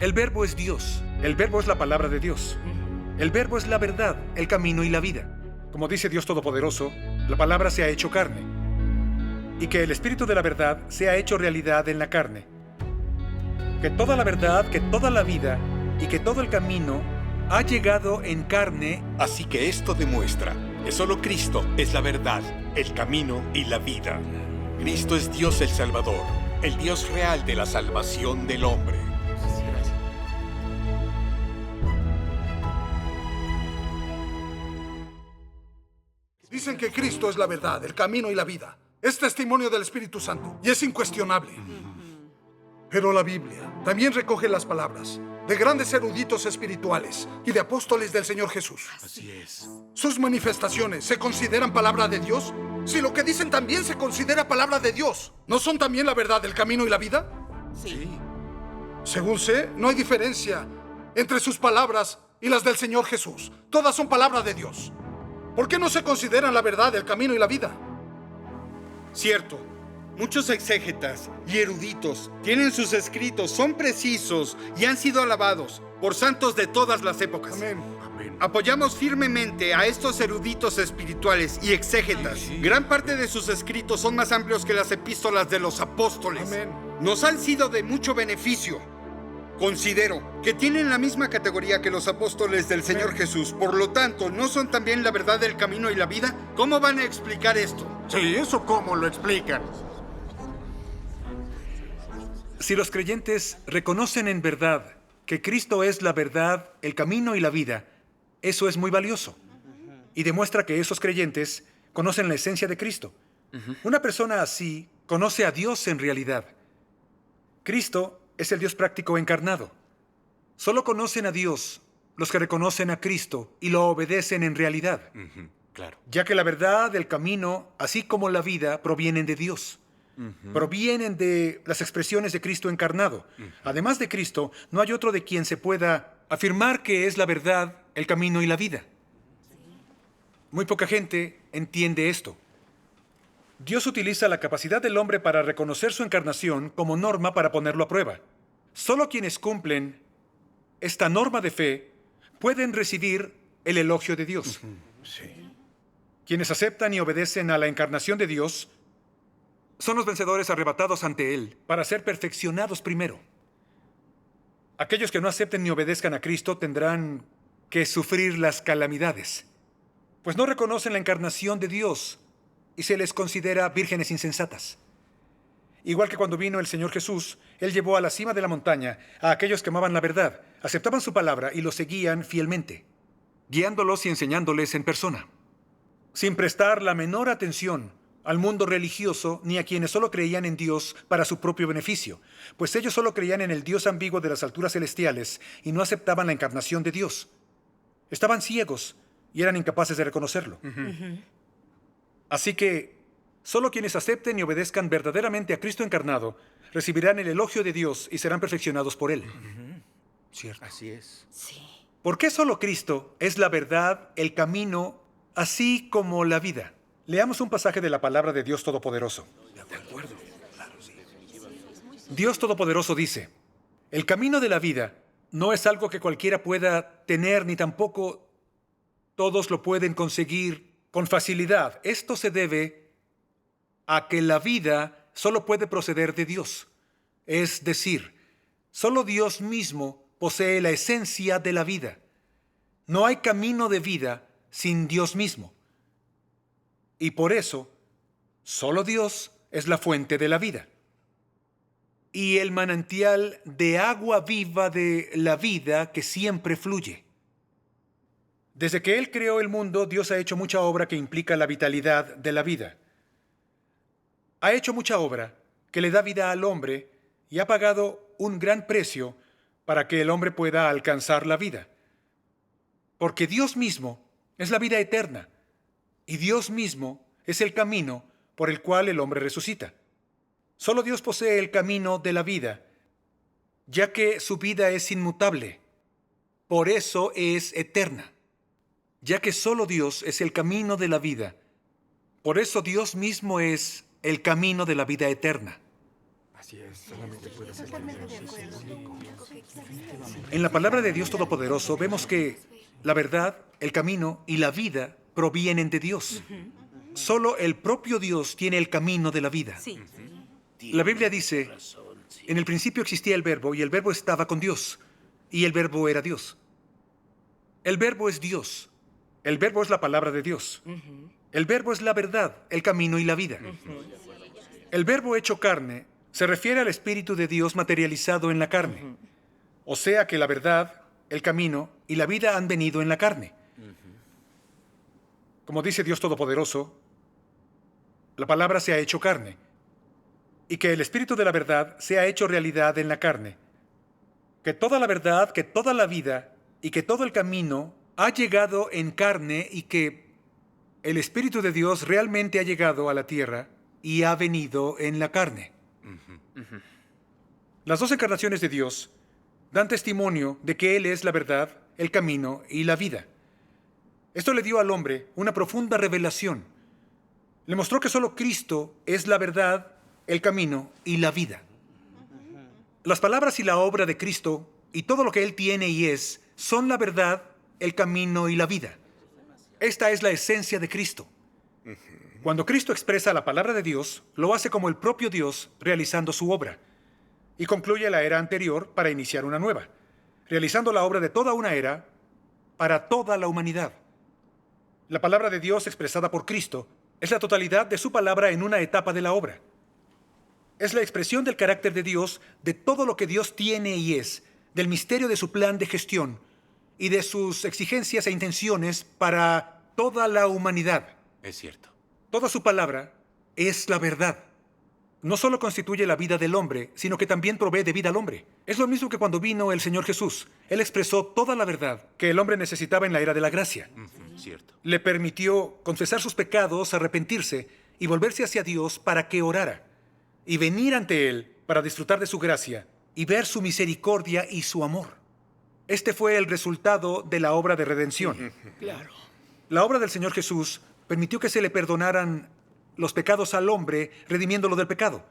El verbo es Dios. El verbo es la palabra de Dios. El verbo es la verdad, el camino y la vida. Como dice Dios Todopoderoso, la palabra se ha hecho carne. Y que el Espíritu de la verdad se ha hecho realidad en la carne. Que toda la verdad, que toda la vida y que todo el camino ha llegado en carne. Así que esto demuestra que solo Cristo es la verdad, el camino y la vida. Cristo es Dios el Salvador, el Dios real de la salvación del hombre. Dicen que Cristo es la verdad, el camino y la vida. Es testimonio del Espíritu Santo y es incuestionable. Pero la Biblia también recoge las palabras de grandes eruditos espirituales y de apóstoles del Señor Jesús. Así es. ¿Sus manifestaciones se consideran palabra de Dios? Si lo que dicen también se considera palabra de Dios, ¿no son también la verdad, el camino y la vida? Sí. Según sé, no hay diferencia entre sus palabras y las del Señor Jesús. Todas son palabra de Dios. ¿Por qué no se consideran la verdad, el camino y la vida? Cierto, muchos exégetas y eruditos tienen sus escritos, son precisos y han sido alabados por santos de todas las épocas. Amén. Apoyamos firmemente a estos eruditos espirituales y exégetas. Gran parte de sus escritos son más amplios que las epístolas de los apóstoles. Amén. Nos han sido de mucho beneficio. Considero que tienen la misma categoría que los apóstoles del Señor Jesús. Por lo tanto, ¿no son también la verdad del camino y la vida? ¿Cómo van a explicar esto? Sí, ¿eso cómo lo explican? Si los creyentes reconocen en verdad que Cristo es la verdad, el camino y la vida, eso es muy valioso. Y demuestra que esos creyentes conocen la esencia de Cristo. Una persona así conoce a Dios en realidad. Cristo es el Dios práctico encarnado. Solo conocen a Dios los que reconocen a Cristo y lo obedecen en realidad. Claro. Ya que la verdad, el camino, así como la vida, provienen de Dios. Provienen de las expresiones de Cristo encarnado. Además de Cristo, no hay otro de quien se pueda afirmar que es la verdad, el camino y la vida. Muy poca gente entiende esto. Dios utiliza la capacidad del hombre para reconocer su encarnación como norma para ponerlo a prueba. Solo quienes cumplen esta norma de fe pueden recibir el elogio de Dios. Quienes aceptan y obedecen a la encarnación de Dios son los vencedores arrebatados ante Él para ser perfeccionados primero. Aquellos que no acepten ni obedezcan a Cristo tendrán que sufrir las calamidades, pues no reconocen la encarnación de Dios y se les considera vírgenes insensatas. Igual que cuando vino el Señor Jesús, Él llevó a la cima de la montaña a aquellos que amaban la verdad, aceptaban su palabra y lo seguían fielmente, guiándolos y enseñándoles en persona, sin prestar la menor atención al mundo religioso ni a quienes solo creían en Dios para su propio beneficio, pues ellos solo creían en el Dios ambiguo de las alturas celestiales y no aceptaban la encarnación de Dios. Estaban ciegos y eran incapaces de reconocerlo. Así que solo quienes acepten y obedezcan verdaderamente a Cristo encarnado recibirán el elogio de Dios y serán perfeccionados por Él. Cierto. Así es. Sí. ¿Por qué solo Cristo es la verdad, el camino, así como la vida? Leamos un pasaje de la palabra de Dios Todopoderoso. De acuerdo. Dios Todopoderoso dice: el camino de la vida no es algo que cualquiera pueda tener, ni tampoco todos lo pueden conseguir con facilidad. Esto se debe a que la vida solo puede proceder de Dios. Es decir, solo Dios mismo posee la esencia de la vida. No hay camino de vida sin Dios mismo. Y por eso, solo Dios es la fuente de la vida y el manantial de agua viva de la vida que siempre fluye. Desde que Él creó el mundo, Dios ha hecho mucha obra que implica la vitalidad de la vida. Ha hecho mucha obra que le da vida al hombre y ha pagado un gran precio para que el hombre pueda alcanzar la vida. Porque Dios mismo es la vida eterna y Dios mismo es el camino por el cual el hombre resucita. Solo Dios posee el camino de la vida, ya que su vida es inmutable. Por eso es eterna. Ya que solo Dios es el camino de la vida, por eso Dios mismo es el camino de la vida eterna. En la palabra de Dios Todopoderoso vemos que la verdad, el camino y la vida provienen de Dios. Solo el propio Dios tiene el camino de la vida. Sí. La Biblia dice, en el principio existía el Verbo y el Verbo estaba con Dios y el Verbo era Dios. El Verbo es Dios. El Verbo es la palabra de Dios. El Verbo es la verdad, el camino y la vida. El Verbo hecho carne se refiere al Espíritu de Dios materializado en la carne. O sea que la verdad, el camino y la vida han venido en la carne. Como dice Dios Todopoderoso, la palabra se ha hecho carne. Y que el Espíritu de la verdad se ha hecho realidad en la carne. Que toda la verdad, que toda la vida y que todo el camino ha llegado en carne y que el Espíritu de Dios realmente ha llegado a la tierra y ha venido en la carne. Las dos encarnaciones de Dios dan testimonio de que Él es la verdad, el camino y la vida. Esto le dio al hombre una profunda revelación. Le mostró que solo Cristo es la verdad, el camino y la vida. Las palabras y la obra de Cristo y todo lo que Él tiene y es son la verdad, el camino y la vida. Esta es la esencia de Cristo. Cuando Cristo expresa la palabra de Dios, lo hace como el propio Dios realizando su obra y concluye la era anterior para iniciar una nueva, realizando la obra de toda una era para toda la humanidad. La palabra de Dios expresada por Cristo es la totalidad de su palabra en una etapa de la obra. Es la expresión del carácter de Dios, de todo lo que Dios tiene y es, del misterio de su plan de gestión y de sus exigencias e intenciones para toda la humanidad. Es cierto. Toda su palabra es la verdad. No solo constituye la vida del hombre, sino que también provee de vida al hombre. Es lo mismo que cuando vino el Señor Jesús. Él expresó toda la verdad que el hombre necesitaba en la era de la gracia. Cierto. Le permitió confesar sus pecados, arrepentirse y volverse hacia Dios para que orara. Y venir ante Él para disfrutar de su gracia y ver su misericordia y su amor. Este fue el resultado de la obra de redención. Claro. La obra del Señor Jesús permitió que se le perdonaran los pecados al hombre, redimiéndolo del pecado.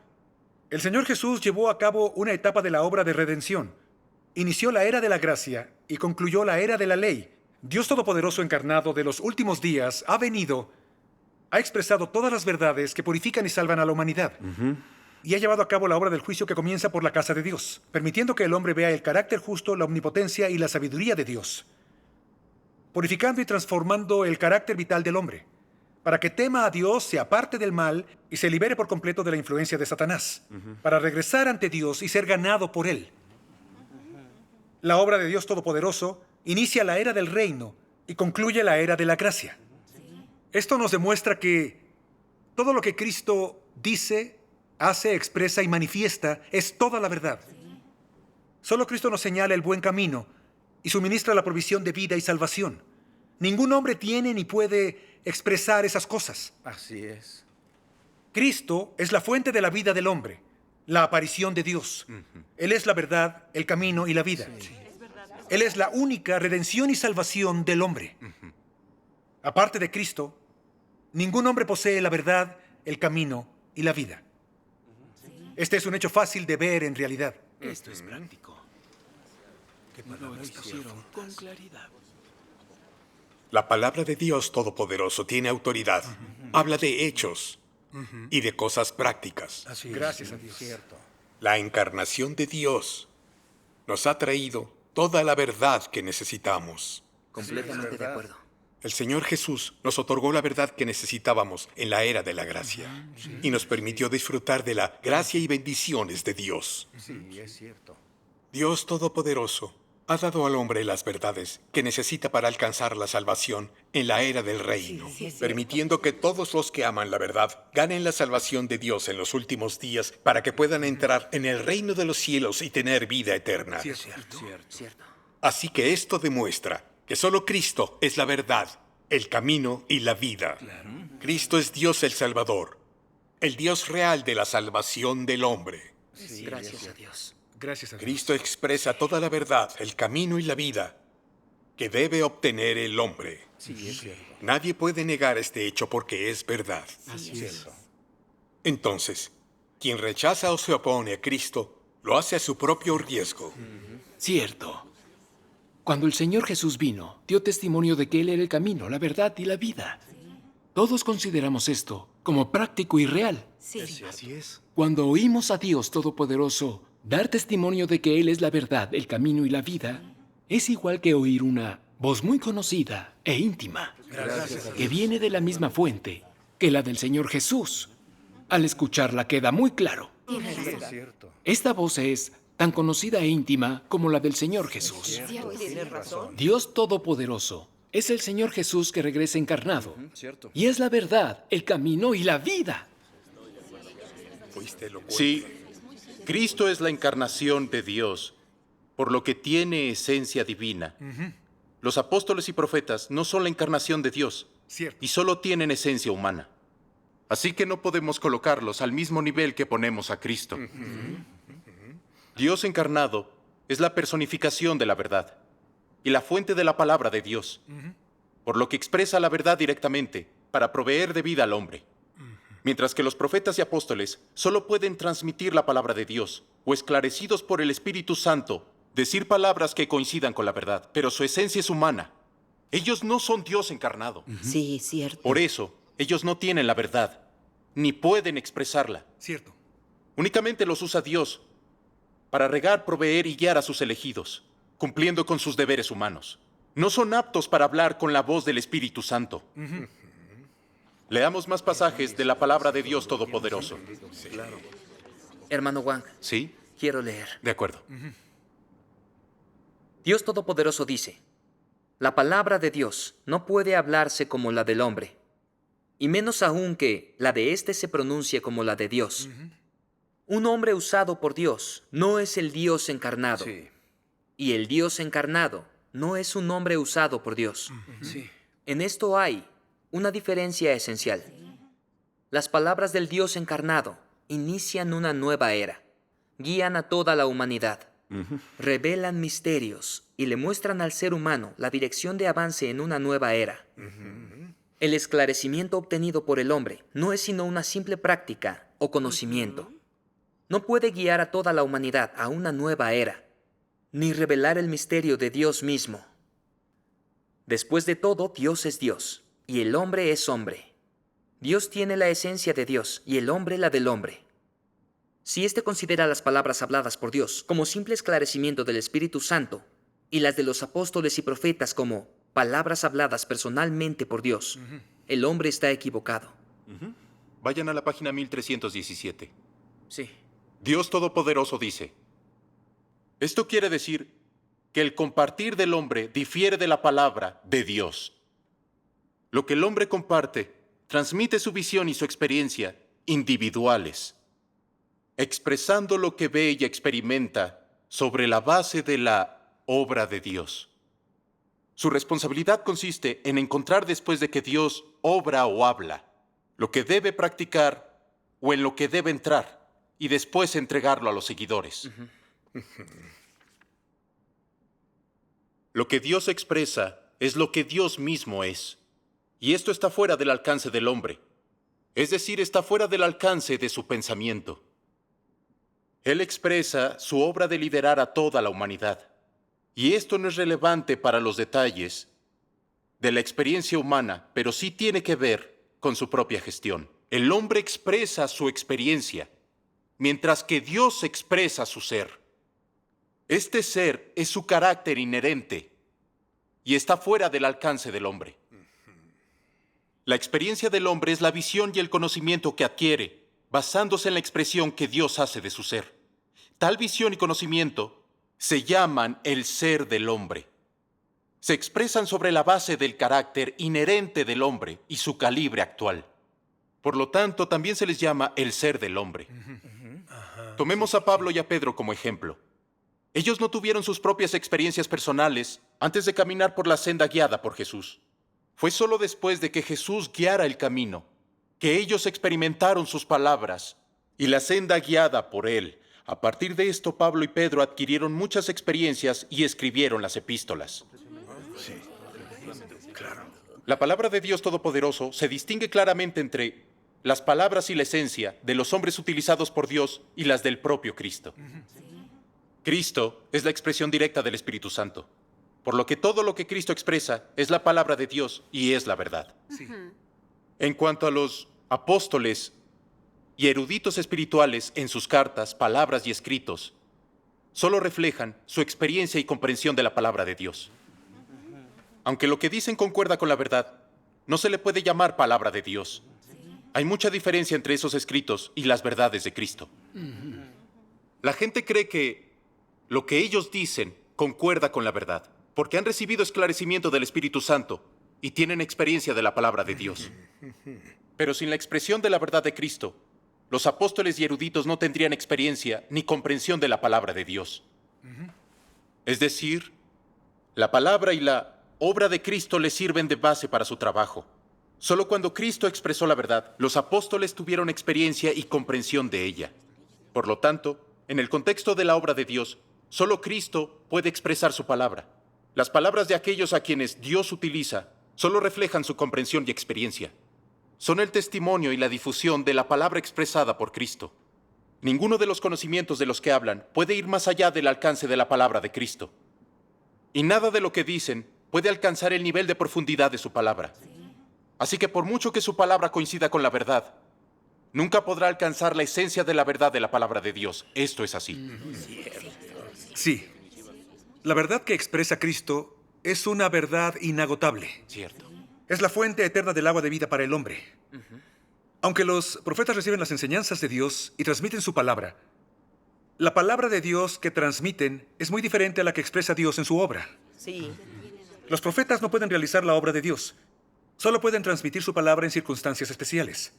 El Señor Jesús llevó a cabo una etapa de la obra de redención. Inició la era de la gracia y concluyó la era de la ley. Dios Todopoderoso encarnado de los últimos días ha venido, ha expresado todas las verdades que purifican y salvan a la humanidad. Y ha llevado a cabo la obra del juicio que comienza por la casa de Dios, permitiendo que el hombre vea el carácter justo, la omnipotencia y la sabiduría de Dios, purificando y transformando el carácter vital del hombre, para que tema a Dios, se aparte del mal y se libere por completo de la influencia de Satanás, para regresar ante Dios y ser ganado por Él. La obra de Dios Todopoderoso inicia la era del reino y concluye la era de la gracia. Esto nos demuestra que todo lo que Cristo dice, hace, expresa y manifiesta es toda la verdad. Solo Cristo nos señala el buen camino y suministra la provisión de vida y salvación. Ningún hombre tiene ni puede expresar esas cosas. Así es. Cristo es la fuente de la vida del hombre, la aparición de Dios. Él es la verdad, el camino y la vida. Él es la única redención y salvación del hombre. Aparte de Cristo, ningún hombre posee la verdad, el camino y la vida. Este es un hecho fácil de ver en realidad. Esto es práctico. Lo expusieron con claridad. La palabra de Dios Todopoderoso tiene autoridad. Habla de hechos y de cosas prácticas. Gracias a Dios. La encarnación de Dios nos ha traído toda la verdad que necesitamos. Completamente de acuerdo. El Señor Jesús nos otorgó la verdad que necesitábamos en la era de la gracia y nos permitió disfrutar de la gracia y bendiciones de Dios. Sí, es cierto. Dios Todopoderoso ha dado al hombre las verdades que necesita para alcanzar la salvación en la era del reino, permitiendo que todos los que aman la verdad ganen la salvación de Dios en los últimos días para que puedan entrar en el reino de los cielos y tener vida eterna. Sí, es cierto. Cierto. Así que esto demuestra que solo Cristo es la verdad, el camino y la vida. Cristo es Dios el Salvador, el Dios real de la salvación del hombre. Sí, gracias a Dios. Gracias a Dios. Cristo expresa toda la verdad, el camino y la vida que debe obtener el hombre. Sí, es cierto. Nadie puede negar este hecho porque es verdad. Así es. Entonces, Quien rechaza o se opone a Cristo, lo hace a su propio riesgo. Cierto. Cuando el Señor Jesús vino, dio testimonio de que Él era el camino, la verdad y la vida. Todos consideramos esto como práctico y real. Sí. Así es. Cuando oímos a Dios Todopoderoso dar testimonio de que Él es la verdad, el camino y la vida, es igual que oír una voz muy conocida e íntima, que viene de la misma fuente que la del Señor Jesús. Al escucharla queda muy claro. Es cierto. Esta voz es tan conocida e íntima como la del Señor Jesús. Tienes razón. Dios Todopoderoso es el Señor Jesús que regresa encarnado. Cierto. Y es la verdad, el camino y la vida. Fuiste elocuente. Sí, Cristo es la encarnación de Dios, por lo que tiene esencia divina. Los apóstoles y profetas no son la encarnación de Dios Cierto. y solo tienen esencia humana. Así que no podemos colocarlos al mismo nivel que ponemos a Cristo. Dios encarnado es la personificación de la verdad y la fuente de la palabra de Dios, por lo que expresa la verdad directamente para proveer de vida al hombre. Mientras que los profetas y apóstoles solo pueden transmitir la palabra de Dios o esclarecidos por el Espíritu Santo, decir palabras que coincidan con la verdad, pero su esencia es humana. Ellos no son Dios encarnado. Sí, cierto. Por eso, ellos no tienen la verdad, ni pueden expresarla. Cierto. Únicamente los usa Dios para regar, proveer y guiar a sus elegidos, cumpliendo con sus deberes humanos. No son aptos para hablar con la voz del Espíritu Santo. Leamos más pasajes de la palabra de Dios Todopoderoso. Hermano Wang, ¿Sí? quiero leer. De acuerdo. Dios Todopoderoso dice, la palabra de Dios no puede hablarse como la del hombre, y menos aún que la de éste se pronuncie como la de Dios. Un hombre usado por Dios no es el Dios encarnado, Sí. y el Dios encarnado no es un hombre usado por Dios. Sí. En esto hay una diferencia esencial. Las palabras del Dios encarnado inician una nueva era, guían a toda la humanidad, revelan misterios y le muestran al ser humano la dirección de avance en una nueva era. El esclarecimiento obtenido por el hombre no es sino una simple práctica o conocimiento. No puede guiar a toda la humanidad a una nueva era, ni revelar el misterio de Dios mismo. Después de todo, Dios es Dios, y el hombre es hombre. Dios tiene la esencia de Dios, y el hombre la del hombre. Si éste considera las palabras habladas por Dios como simple esclarecimiento del Espíritu Santo, y las de los apóstoles y profetas como palabras habladas personalmente por Dios, el hombre está equivocado. Vayan a la página 1317. Sí. Dios Todopoderoso dice, esto quiere decir que el compartir del hombre difiere de la palabra de Dios. Lo que el hombre comparte transmite su visión y su experiencia individuales, expresando lo que ve y experimenta sobre la base de la obra de Dios. Su responsabilidad consiste en encontrar después de que Dios obra o habla, lo que debe practicar o en lo que debe entrar, y después entregarlo a los seguidores. Lo que Dios expresa es lo que Dios mismo es, y esto está fuera del alcance del hombre, es decir, está fuera del alcance de su pensamiento. Él expresa su obra de liderar a toda la humanidad, y esto no es relevante para los detalles de la experiencia humana, pero sí tiene que ver con su propia gestión. El hombre expresa su experiencia, mientras que Dios expresa su ser. Este ser es su carácter inherente y está fuera del alcance del hombre. La experiencia del hombre es la visión y el conocimiento que adquiere, basándose en la expresión que Dios hace de su ser. Tal visión y conocimiento se llaman el ser del hombre. Se expresan sobre la base del carácter inherente del hombre y su calibre actual. Por lo tanto, también se les llama el ser del hombre. Tomemos a Pablo y a Pedro como ejemplo. Ellos no tuvieron sus propias experiencias personales antes de caminar por la senda guiada por Jesús. Fue solo después de que Jesús guiara el camino que ellos experimentaron sus palabras y la senda guiada por él. A partir de esto, Pablo y Pedro adquirieron muchas experiencias y escribieron las epístolas. La palabra de Dios Todopoderoso se distingue claramente entre las palabras y la esencia de los hombres utilizados por Dios y las del propio Cristo. Cristo es la expresión directa del Espíritu Santo, por lo que todo lo que Cristo expresa es la palabra de Dios y es la verdad. En cuanto a los apóstoles y eruditos espirituales en sus cartas, palabras y escritos, solo reflejan su experiencia y comprensión de la palabra de Dios. Aunque lo que dicen concuerda con la verdad, no se le puede llamar palabra de Dios. Hay mucha diferencia entre esos escritos y las verdades de Cristo. La gente cree que lo que ellos dicen concuerda con la verdad, porque han recibido esclarecimiento del Espíritu Santo y tienen experiencia de la palabra de Dios. Pero sin la expresión de la verdad de Cristo, los apóstoles y eruditos no tendrían experiencia ni comprensión de la palabra de Dios. Es decir, la palabra y la obra de Cristo les sirven de base para su trabajo. Solo cuando Cristo expresó la verdad, los apóstoles tuvieron experiencia y comprensión de ella. Por lo tanto, en el contexto de la obra de Dios, solo Cristo puede expresar su palabra. Las palabras de aquellos a quienes Dios utiliza solo reflejan su comprensión y experiencia. Son el testimonio y la difusión de la palabra expresada por Cristo. Ninguno de los conocimientos de los que hablan puede ir más allá del alcance de la palabra de Cristo. Y nada de lo que dicen puede alcanzar el nivel de profundidad de su palabra. Así que por mucho que su palabra coincida con la verdad, nunca podrá alcanzar la esencia de la verdad de la palabra de Dios. Esto es así. Sí. La verdad que expresa Cristo es una verdad inagotable. Cierto. Es la fuente eterna del agua de vida para el hombre. Aunque los profetas reciben las enseñanzas de Dios y transmiten su palabra, la palabra de Dios que transmiten es muy diferente a la que expresa Dios en su obra. Sí. Los profetas no pueden realizar la obra de Dios. Solo pueden transmitir su palabra en circunstancias especiales.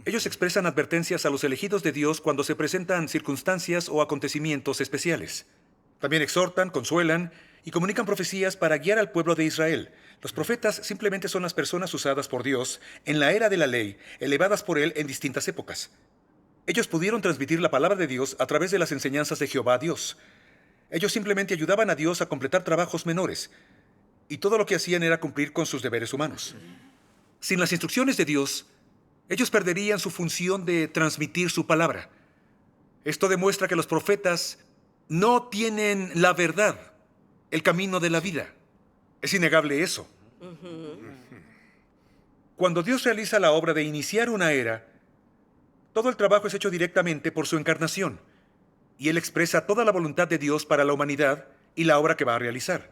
Ellos expresan advertencias a los elegidos de Dios cuando se presentan circunstancias o acontecimientos especiales. También exhortan, consuelan y comunican profecías para guiar al pueblo de Israel. Los profetas simplemente son las personas usadas por Dios en la era de la ley, elevadas por Él en distintas épocas. Ellos pudieron transmitir la palabra de Dios a través de las enseñanzas de Jehová a Dios. Ellos simplemente ayudaban a Dios a completar trabajos menores, y todo lo que hacían era cumplir con sus deberes humanos. Sin las instrucciones de Dios, ellos perderían su función de transmitir su palabra. Esto demuestra que los profetas no tienen la verdad, el camino de la vida. Es innegable eso. Cuando Dios realiza la obra de iniciar una era, todo el trabajo es hecho directamente por su encarnación, y Él expresa toda la voluntad de Dios para la humanidad y la obra que va a realizar.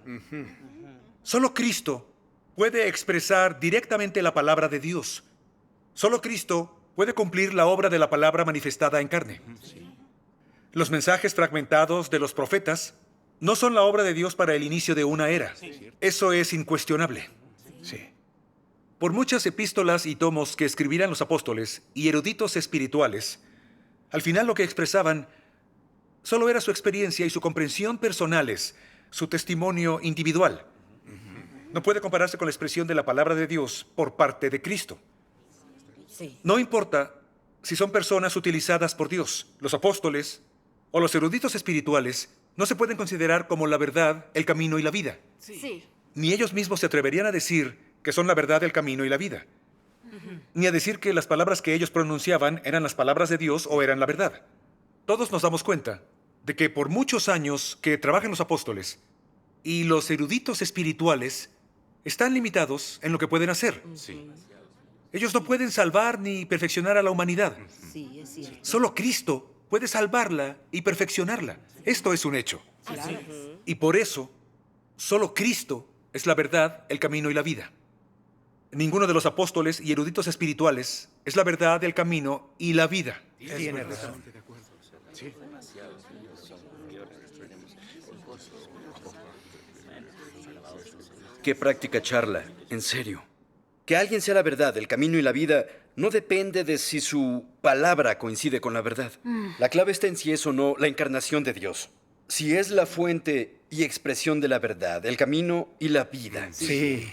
Solo Cristo puede expresar directamente la palabra de Dios. Solo Cristo puede cumplir la obra de la palabra manifestada en carne. Los mensajes fragmentados de los profetas no son la obra de Dios para el inicio de una era. Eso es incuestionable. Sí. Por muchas epístolas y tomos que escribirán los apóstoles y eruditos espirituales, al final lo que expresaban solo era su experiencia y su comprensión personales, su testimonio individual. No puede compararse con la expresión de la palabra de Dios por parte de Cristo. Sí. No importa si son personas utilizadas por Dios, los apóstoles o los eruditos espirituales no se pueden considerar como la verdad, el camino y la vida. Sí. Ni ellos mismos se atreverían a decir que son la verdad, el camino y la vida. Ni a decir que las palabras que ellos pronunciaban eran las palabras de Dios o eran la verdad. Todos nos damos cuenta de que por muchos años que trabajan los apóstoles y los eruditos espirituales están limitados en lo que pueden hacer. Sí. Ellos no pueden salvar ni perfeccionar a la humanidad. Sí, es cierto. Solo Cristo puede salvarla y perfeccionarla. Esto es un hecho. Claro. Y por eso, solo Cristo es la verdad, el camino y la vida. Ninguno de los apóstoles y eruditos espirituales es la verdad, el camino y la vida. Tiene razón. Qué práctica charla, en serio. Que alguien sea la verdad, el camino y la vida no depende de si su palabra coincide con la verdad. La clave está en si es o no la encarnación de Dios. Si es la fuente y expresión de la verdad, el camino y la vida. Sí.